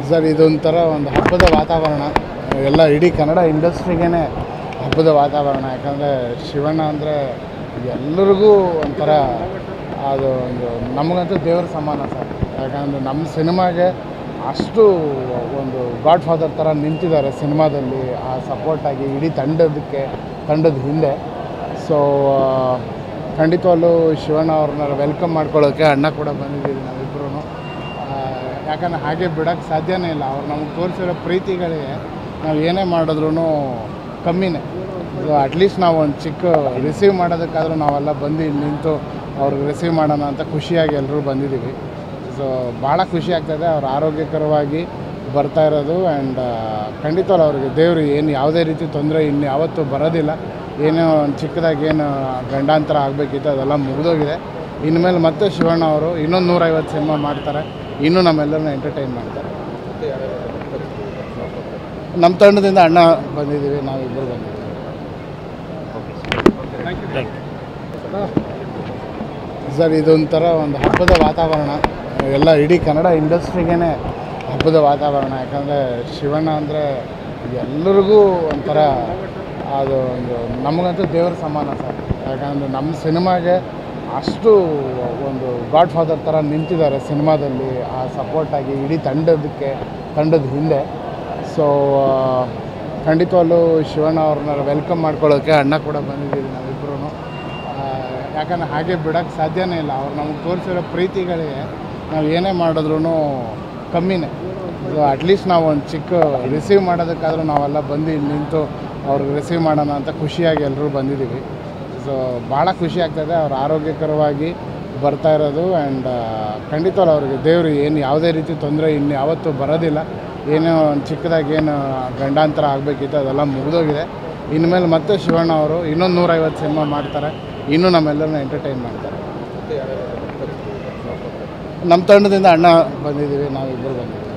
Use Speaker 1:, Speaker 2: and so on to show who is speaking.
Speaker 1: Sir ಇದೊಂಥರ ಒಂದು ಹಬ್ಬದ ವಾತಾವರಣ, ಎಲ್ಲ ಇಡೀ ಕನ್ನಡ ಇಂಡಸ್ಟ್ರಿಗೇ ಹಬ್ಬದ ವಾತಾವರಣ. ಯಾಕಂದರೆ ಶಿವಣ್ಣ ಅಂದರೆ ಎಲ್ಲರಿಗೂ ಒಂಥರ ಅದು ಒಂದು ನಮಗಂತೂ ದೇವರ ಸಮಾನ ಸರ್. ಯಾಕಂದರೆ ನಮ್ಮ ಸಿನಿಮಾಗೆ ಅಷ್ಟು ಒಂದು ಗಾಡ್ ಫಾದರ್ ಥರ ನಿಂತಿದ್ದಾರೆ ಸಿನಿಮಾದಲ್ಲಿ, ಆ ಸಪೋರ್ಟಾಗಿ ಇಡೀ ತಂಡದ ಹಿಂದೆ. ಸೊ ಖಂಡಿತವಾಗ್ಲೂ ಶಿವಣ್ಣ ಅವ್ರನ್ನ ವೆಲ್ಕಮ್ ಮಾಡ್ಕೊಳ್ಳೋಕ್ಕೆ ಅಣ್ಣ ಕೂಡ ಬಂದಿದ್ದೀವಿ ನಾವಿಬ್ಬರೂ. ಯಾಕಂದರೆ ಹಾಗೆ ಬಿಡೋಕ್ಕೆ ಸಾಧ್ಯನೇ ಇಲ್ಲ. ಅವ್ರು ನಮಗೆ ತೋರಿಸಿರೋ ಪ್ರೀತಿಗಳಿಗೆ ನಾವು ಏನೇ ಮಾಡಿದ್ರೂ ಕಮ್ಮಿನೇ. ಸೊ ಅಟ್ಲೀಸ್ಟ್ ನಾವು ಒಂದು ಚಿಕ್ಕ ರಿಸೀವ್ ಮಾಡೋದಕ್ಕಾದರೂ ನಾವೆಲ್ಲ ಬಂದು ಇಲ್ಲಿ ನಿಂತು ಅವ್ರಿಗೆ ರಿಸೀವ್ ಮಾಡೋಣ ಅಂತ ಖುಷಿಯಾಗಿ ಎಲ್ಲರೂ ಬಂದಿದ್ದೀವಿ. ಸೊ ಭಾಳ ಖುಷಿ ಆಗ್ತಾಯಿದೆ ಅವ್ರು ಆರೋಗ್ಯಕರವಾಗಿ ಬರ್ತಾ ಇರೋದು. ಆ್ಯಂಡ್ ಖಂಡಿತವಲ್ಲ ಅವ್ರಿಗೆ ದೇವರು ಏನು ಯಾವುದೇ ರೀತಿ ತೊಂದರೆ ಇನ್ನು ಯಾವತ್ತೂ ಬರೋದಿಲ್ಲ. ಏನೋ ಒಂದು ಚಿಕ್ಕದಾಗಿ ಏನು ಗಂಡಾಂತರ ಆಗಬೇಕಿತ್ತು ಅದೆಲ್ಲ ಮುಗಿದೋಗಿದೆ. ಇನ್ಮೇಲೆ ಮತ್ತೆ ಶಿವಣ್ಣ ಅವರು ಇನ್ನೊಂದು 150 ಸಿನಿಮಾ ಮಾಡ್ತಾರೆ, ಇನ್ನೂ ನಮ್ಮೆಲ್ಲರನ್ನ ಎಂಟರ್ಟೈನ್ ಮಾಡ್ತಾರೆ. ನಮ್ಮ ತಂಡದಿಂದ ಅಣ್ಣ ಬಂದಿದ್ದೀವಿ, ನಾವಿಬ್ಬರು ಬಂದಿದ್ದೀವಿ. ಸರ್ ಇದೊಂಥರ ಒಂದು ಹಬ್ಬದ ವಾತಾವರಣ, ಎಲ್ಲ ಇಡೀ ಕನ್ನಡ ಇಂಡಸ್ಟ್ರಿಗೇ ಹಬ್ಬದ ವಾತಾವರಣ. ಯಾಕಂದರೆ ಶಿವಣ್ಣ ಅಂದರೆ ಎಲ್ಲರಿಗೂ ಒಂಥರ ಅದು ಒಂದು ನಮಗಂತೂ ದೇವರ ಸಮಾನ ಸರ್. ಯಾಕಂದರೆ ನಮ್ಮ ಸಿನಿಮಾಗೆ ಅಷ್ಟು ಒಂದು ಗಾಡ್ ಫಾದರ್ ಥರ ನಿಂತಿದ್ದಾರೆ ಸಿನಿಮಾದಲ್ಲಿ, ಆ ಸಪೋರ್ಟಾಗಿ ಇಡೀ ತಂಡದ ಹಿಂದೆ. ಸೊ ಖಂಡಿತವಾಗ್ಲೂ ಶಿವಣ್ಣ ಅವ್ರನ್ನ ವೆಲ್ಕಮ್ ಮಾಡ್ಕೊಳ್ಳೋಕ್ಕೆ ಅಣ್ಣ ಕೂಡ ಬಂದಿದ್ದೀವಿ ನಾವಿಬ್ಬರೂ. ಯಾಕಂದರೆ ಹಾಗೆ ಬಿಡೋಕ್ಕೆ ಸಾಧ್ಯನೇ ಇಲ್ಲ. ಅವ್ರು ನಮಗೆ ತೋರಿಸಿರೋ ಪ್ರೀತಿಗಳಿಗೆ ನಾವು ಏನೇ ಮಾಡಿದ್ರೂ ಕಮ್ಮಿನೇ. ಸೊ ಅಟ್ಲೀಸ್ಟ್ ನಾವು ಒಂದು ಚಿಕ್ಕ ರಿಸೀವ್ ಮಾಡೋದಕ್ಕಾದರೂ ನಾವೆಲ್ಲ ಬಂದು ಇಲ್ಲಿ ನಿಂತು ಅವ್ರಿಗೆ ರಿಸೀವ್ ಮಾಡೋಣ ಅಂತ ಖುಷಿಯಾಗಿ ಎಲ್ಲರೂ ಬಂದಿದ್ದೀವಿ. ಸೊ ಭಾಳ ಖುಷಿ ಆಗ್ತಾಯಿದೆ ಅವ್ರು ಆರೋಗ್ಯಕರವಾಗಿ ಬರ್ತಾ ಇರೋದು. ಆ್ಯಂಡ್ ಖಂಡಿತವಲ್ಲ ಅವ್ರಿಗೆ ದೇವರು ಏನು ಯಾವುದೇ ರೀತಿ ತೊಂದರೆ ಇನ್ನು ಯಾವತ್ತೂ ಬರೋದಿಲ್ಲ. ಏನೋ ಒಂದು ಚಿಕ್ಕದಾಗಿ ಏನು ಗಂಡಾಂತರ ಆಗಬೇಕಿತ್ತು ಅದೆಲ್ಲ ಮುಗಿದೋಗಿದೆ. ಇನ್ಮೇಲೆ ಮತ್ತೆ ಶಿವಣ್ಣ ಅವರು ಇನ್ನೊಂದು 150 ಸಿನಿಮಾ ಮಾಡ್ತಾರೆ, ಇನ್ನೂ ನಮ್ಮೆಲ್ಲರನ್ನ ಎಂಟರ್ಟೈನ್ ಮಾಡ್ತಾರೆ. ನಮ್ಮ ತಂಡದಿಂದ ಅಣ್ಣ ಬಂದಿದ್ದೀವಿ, ನಾವಿಬ್ಬರು ಬಂದಿದ್ದೀವಿ.